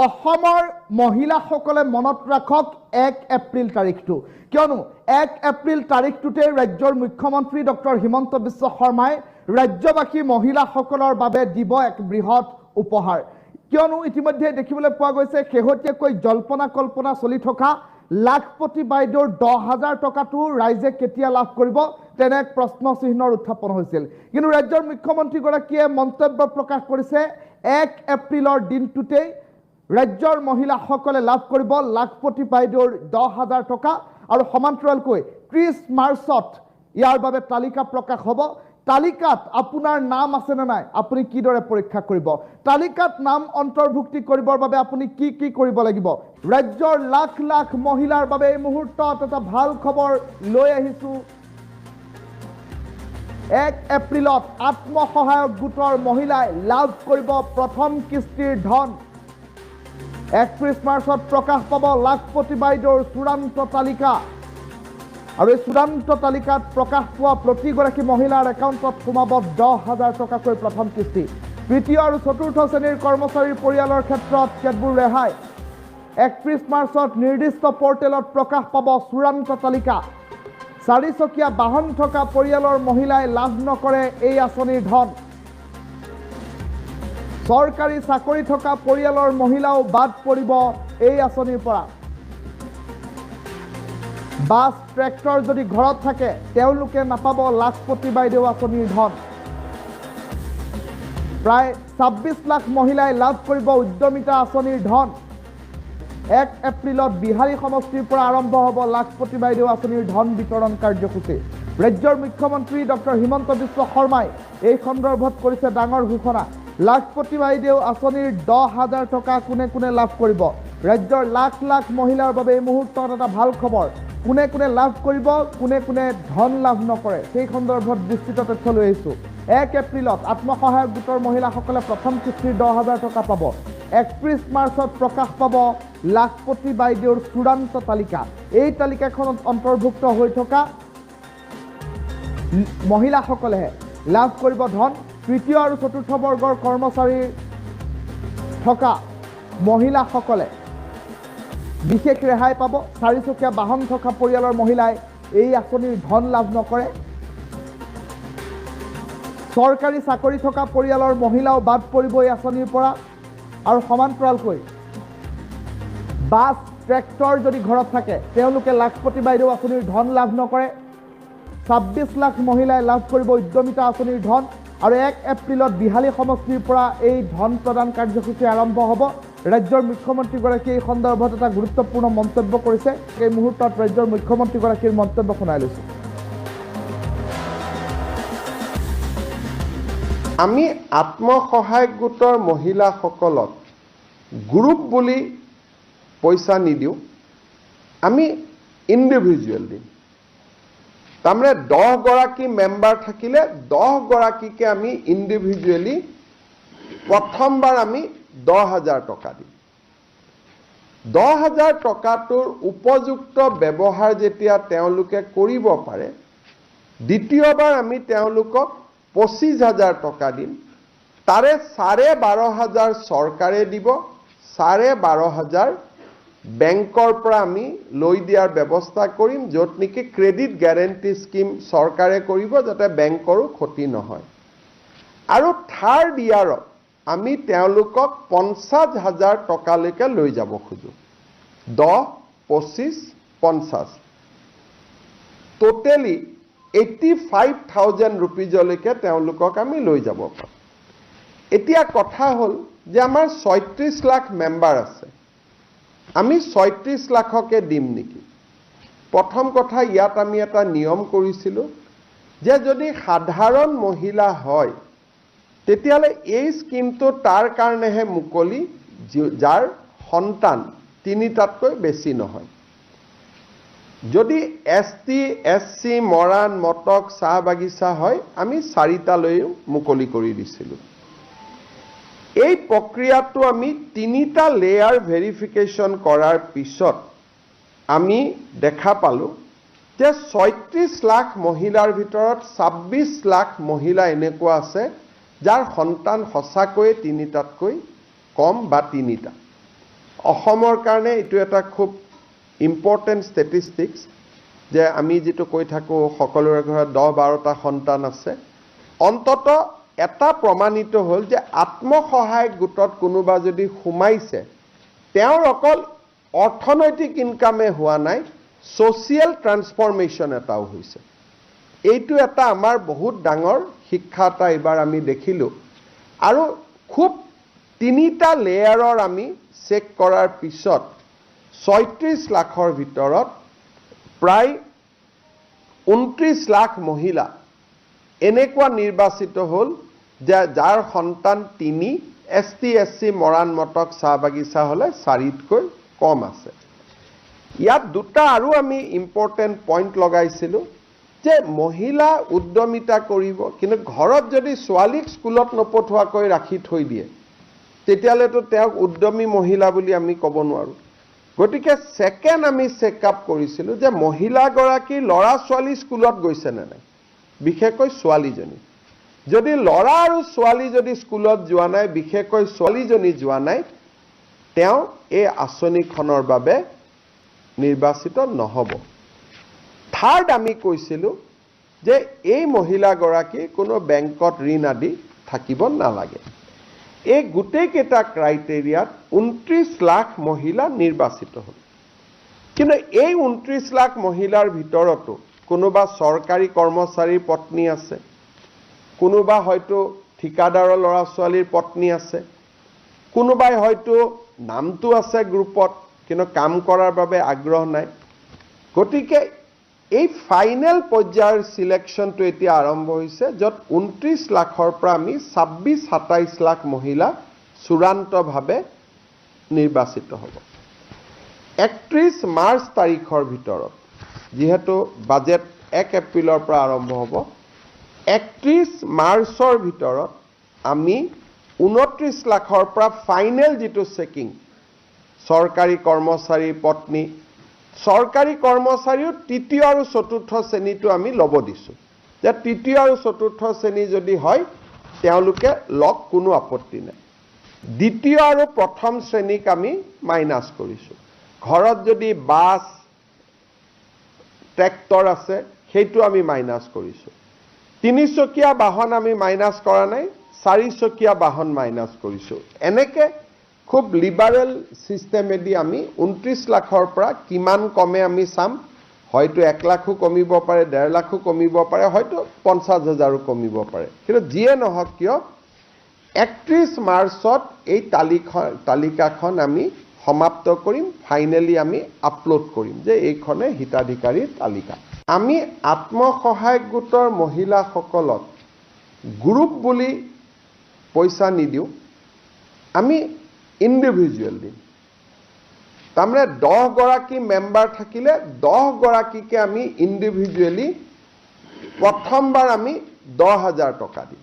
অসমৰ মহিলাসকলে মনত ৰাখক 1 এপ্ৰিল তাৰিখটো, কিয়নো 1 এপ্ৰিল তাৰিখটোতে ৰাজ্যৰ মুখ্যমন্ত্ৰী ডক্টৰ হিমন্ত বিশ্ব শৰ্মাই ৰাজ্যবাসী মহিলাসকলৰ বাবে দিব এক বৃহৎ উপহাৰ। কিয়নো ইতিমধ্যে দেখিবলৈ পোৱা গৈছে শেহতীয়াকৈ জল্পনা কল্পনা চলি থকা লাখপতি বাইদেউৰ 10,000 টকাটো ৰাইজে কেতিয়া লাভ কৰিব তেনে এক প্ৰশ্ন চিহ্নৰ উত্থাপন হৈছিল। কিন্তু ৰাজ্যৰ মুখ্যমন্ত্ৰীগৰাকীয়ে মন্তব্য প্ৰকাশ কৰিছে 1 এপ্ৰিলৰ দিনটোতেই ৰাজ্যৰ মহিলাসকলে লাভ কৰিব লাখপতি বাইদেউৰ 10,000 টকা আৰু সমান্তৰালকৈ 30 মাৰ্চত ইয়াৰ বাবে তালিকা প্ৰকাশ হ'ব। তালিকাত আপোনাৰ নাম আছে নে নাই আপুনি কিদৰে পৰীক্ষা কৰিব, তালিকাত নাম অন্তৰ্ভুক্তি কৰিবৰ বাবে আপুনি কি কি কৰিব লাগিব। ৰাজ্যৰ লাখ লাখ মহিলাৰ বাবে এই মুহূৰ্তত এটা ভাল খবৰ লৈ আহিছো। 1 এপ্ৰিলত আত্মসহায়ক গোটৰ মহিলাই লাভ কৰিব প্ৰথম কিস্তিৰ ধন। 31 মাৰ্চত প্ৰকাশ পাব লাখপতি বাইদেউৰ চূড়ান্ত তালিকা আৰু এই চূড়ান্ত তালিকাত প্ৰকাশ পোৱা প্ৰতিগৰাকী মহিলাৰ একাউণ্টত সোমাব 10,000 টকাকৈ প্ৰথম কিস্তি। তৃতীয় আৰু চতুৰ্থ শ্ৰেণীৰ কৰ্মচাৰীৰ পৰিয়ালৰ ক্ষেত্ৰত কেতবোৰ ৰেহাই। 31 মাৰ্চত নিৰ্দিষ্ট পৰ্টেলত প্ৰকাশ পাব চূড়ান্ত তালিকা। 4 চকীয়া বাহন থকা পৰিয়ালৰ মহিলাই লাভ নকৰে এই আঁচনিৰ ধন। চৰকাৰী চাকৰি থকা পৰিয়ালৰ মহিলাও বাদ পৰিব এই আঁচনিৰ পৰা। বাছ ট্ৰেক্টৰ যদি ঘৰত থাকে তেওঁলোকে নাপাব লাখপতি বাইদেউ আঁচনিৰ ধন। প্ৰায় 26 লাখ মহিলাই লাভ কৰিব উদ্যমিতা আঁচনিৰ ধন। 1 এপ্ৰিলত বিহাৰী সমষ্টিৰ পৰা আৰম্ভ হ'ব লাখপতি বাইদেউ আঁচনিৰ ধন বিতৰণ কাৰ্যসূচী। ৰাজ্যৰ মুখ্যমন্ত্ৰী ডক্টৰ হিমন্ত বিশ্ব শৰ্মাই এই সন্দৰ্ভত কৰিছে ডাঙৰ ঘোষণা। লাখপতি বাইদেউ আঁচনিৰ 10,000 টকা কোনে কোনে লাভ কৰিব। ৰাজ্যৰ লাখ লাখ মহিলাৰ বাবে এই মুহূৰ্তত এটা ভাল খবৰ। কোনে কোনে লাভ কৰিব, কোনে কোনে ধন লাভ নকৰে সেই সন্দৰ্ভত বিস্তৃত তথ্য লৈ আহিছোঁ। 1 এপ্ৰিলত আত্মসহায়ক গোটৰ মহিলাসকলে প্ৰথম কিস্তিৰ 10,000 টকা পাব। 31 মাৰ্চত প্ৰকাশ পাব লাখপতি বাইদেউৰ চূড়ান্ত তালিকা। এই তালিকাখনত অন্তৰ্ভুক্ত হৈ থকা মহিলাসকলেহে লাভ কৰিব ধন। তৃতীয় আৰু চতুৰ্থ বৰ্গৰ কৰ্মচাৰী থকা মহিলাসকলে বিশেষ ৰেহাই পাব। 4 চকীয়া বাহন থকা পৰিয়ালৰ মহিলাই এই আঁচনিৰ ধন লাভ নকৰে। চৰকাৰী চাকৰি থকা পৰিয়ালৰ মহিলাও বাদ পৰিব এই আঁচনিৰ পৰা। আৰু সমান্তৰালকৈ বাছ ট্ৰেক্টৰ যদি ঘৰত থাকে তেওঁলোকে লাখপতি বাইদেউ আঁচনিৰ ধন লাভ নকৰে। 26 লাখ মহিলাই লাভ কৰিব উদ্যমিতা আঁচনিৰ ধন। আৰু 1 এপ্ৰিলত বিহালী সমষ্টিৰ পৰা এই ধন প্ৰদান কাৰ্যসূচী আৰম্ভ হ'ব। ৰাজ্যৰ মুখ্যমন্ত্ৰীগৰাকীয়ে এই সন্দৰ্ভত এটা গুৰুত্বপূৰ্ণ মন্তব্য কৰিছে। এই মুহূৰ্তত ৰাজ্যৰ মুখ্যমন্ত্ৰীগৰাকীৰ মন্তব্য শুনাই লৈছোঁ। আমি আত্মসহায়ক গোটৰ মহিলাসকলক গ্ৰুপ বুলি পইচা নিদিওঁ, আমি ইণ্ডিভিজুৱেল দিম। তাৰমানে 10 গৰাকী মেম্বাৰ থাকিলে 10 গৰাকীকে আমি ইণ্ডিভিজুৱেলি প্ৰথমবাৰ আমি 10,000 টকা দিম। 10,000 টকাটোৰ উপযুক্ত ব্যৱহাৰ যেতিয়া তেওঁলোকে কৰিব পাৰে, দ্বিতীয়বাৰ আমি তেওঁলোকক 25,000 টকা দিম। তাৰে 12,500 চৰকাৰে দিব, 12,500 বেংকৰ পৰা আমি লৈ দিয়াৰ ব্যৱস্থা কৰিম, য'ত নেকি ক্ৰেডিট গ্যাৰেণ্টি স্কিম চৰকাৰে কৰিব যাতে বেংকৰো ক্ষতি নহয়। আৰু থাৰ্ড ইয়াৰত আমি তেওঁলোকক 50,000 টকালৈকে লৈ যাব খোজোঁ। 10, 25, 50 টোটেলি 85,000 ৰুপিজলৈকে তেওঁলোকক আমি লৈ যাব পাৰোঁ। এতিয়া কথা হ'ল যে আমাৰ 36 লাখ মেম্বাৰ আছে, আমি 36 লাখকে দিম নেকি? প্ৰথম কথা, ইয়াত আমি এটা নিয়ম কৰিছিলোঁ যে যদি সাধাৰণ মহিলা হয় তেতিয়াহ'লে এই স্কিমটো তাৰ কাৰণেহে মুকলি যাৰ সন্তান 3টাতকৈ বেছি নহয়। যদি ST, SC, মৰাণ, মটক, চাহ বাগিচা হয় আমি 4টালৈও মুকলি কৰি দিছিলোঁ। এই প্ৰক্ৰিয়াটো আমি 3টা লেয়াৰ ভেৰিফিকেশ্যন কৰাৰ পিছত আমি দেখা পালোঁ যে 36 লাখ মহিলাৰ ভিতৰত 26 লাখ মহিলা এনেকুৱা আছে যাৰ সন্তান সঁচাকৈয়ে 3টাতকৈ কম বা 3টা। অসমৰ কাৰণে এইটো এটা খুব ইম্পৰ্টেণ্ট ষ্টেটিষ্টিক্স যে আমি যিটো কৈ থাকোঁ সকলোৰে ঘৰত 10-12টা সন্তান আছে, অন্তত এটা প্ৰমাণিত হ'ল যে আত্মসহায়ক গোটত কোনোবা যদি সোমাইছে, তেওঁৰ অকল অৰ্থনৈতিক ইনকামে হোৱা নাই, ছ'চিয়েল ট্ৰান্সফৰ্মেশ্যন এটাও হৈছে। এইটো এটা আমাৰ বহুত ডাঙৰ শিক্ষা এটা এইবাৰ আমি দেখিলোঁ। আৰু খুব 3টা লেয়াৰৰ আমি চেক কৰাৰ পিছত 36 লাখৰ ভিতৰত প্ৰায় 29 লাখ মহিলা এনেকুৱা নিৰ্বাচিত হ'ল যে যাৰ সন্তান 3, ST SC মৰাণ মটক চাহ বাগিচা হ'লে 4তকৈ কম আছে। ইয়াত 2টা আৰু আমি ইম্পৰ্টেণ্ট পইণ্ট লগাইছিলোঁ যে মহিলা উদ্যমিতা কৰিব, কিন্তু ঘৰত যদি ছোৱালীক স্কুলত নপঠোৱাকৈ ৰাখি থৈ দিয়ে তেতিয়াহ'লেতো তেওঁক উদ্যমী মহিলা বুলি আমি ক'ব নোৱাৰোঁ। গতিকে ছেকেণ্ড আমি চেকআপ কৰিছিলোঁ যে মহিলাগৰাকী ল'ৰা ছোৱালী স্কুলত গৈছে নে নাই, বিশেষকৈ ছোৱালীজনী। যদি ল'ৰা আৰু ছোৱালী যদি স্কুলত যোৱা নাই, বিশেষকৈ ছোৱালীজনী যোৱা নাই, তেওঁ এই আঁচনিখনৰ বাবে নিৰ্বাচিত নহ'ব। থাৰ্ড আমি কৈছিলোঁ যে এই মহিলাগৰাকী কোনো বেংকত ঋণ আদি থাকিব নালাগে। এই গোটেইকেইটা ক্ৰাইটেৰিয়াত 29 লাখ মহিলা নিৰ্বাচিত হ'ল। কিন্তু এই 29 লাখ মহিলাৰ ভিতৰতো কোনোবা চৰকাৰী কৰ্মচাৰীৰ পত্নী আছে, কোনোবা হয়তো ঠিকাদাৰৰ ল'ৰা ছোৱালীৰ পত্নী আছে, কোনোবাই হয়তো নামটো আছে গ্ৰুপত কিন্তু কাম কৰাৰ বাবে আগ্ৰহ নাই। গতিকে এই ফাইনেল পৰ্যায়ৰ সিলেকশ্যনটো এতিয়া আৰম্ভ হৈছে, য'ত 29 লাখৰ পৰা আমি 26-27 লাখ মহিলা চূড়ান্তভাৱে নিৰ্বাচিত হ'ব। 31 মাৰ্চ তাৰিখৰ ভিতৰত, যিহেতু বাজেট 1 এপ্ৰিলৰ পৰা আৰম্ভ হ'ব, 31 মাৰ্চৰ ভিতৰত আমি 29 লাখৰ পৰা ফাইনেল যিটো চেকিং, চৰকাৰী কৰ্মচাৰী পত্নী, চৰকাৰী কৰ্মচাৰীও 3য় আৰু 4ৰ্থ শ্ৰেণীটো আমি ল'ব দিছোঁ যে 3য় আৰু 4ৰ্থ শ্ৰেণী যদি হয় তেওঁলোকে লওক, কোনো আপত্তি নাই। 2য় আৰু 1ম শ্ৰেণীক আমি মাইনাছ কৰিছোঁ। ঘৰত যদি বাছ ট্ৰেক্টৰ আছে সেইটো আমি মাইনাছ কৰিছোঁ। 3চকীয়া বাহন আমি মাইনাছ কৰা নাই, 4চকীয়া বাহন মাইনাছ কৰিছোঁ। এনেকৈ খুব লিবাৰেল ছিষ্টেমেদি আমি 29 লাখৰ পৰা কিমান কমে আমি চাম, হয়তো 1 লাখো কমিব পাৰে, 1.5 লাখো কমিব পাৰে, হয়তো 50,000ও কমিব পাৰে। কিন্তু যিয়ে নহওক কিয় 31 মাৰ্চত এই তালিকাখন আমি সমাপ্ত কৰিম, ফাইনেলি আমি আপলোড কৰিম যে এইখনে হিতাধিকাৰীৰ তালিকা। আমি আত্মসহায়ক গোটৰ মহিলাসকলক গ্ৰুপ বুলি পইচা নিদিওঁ, আমি ইণ্ডিভিজুৱেল দিম। তাৰমানে 10 গৰাকী মেম্বাৰ থাকিলে 10 গৰাকীকে আমি ইণ্ডিভিজুৱেলি প্ৰথমবাৰ আমি 10,000 টকা দিম।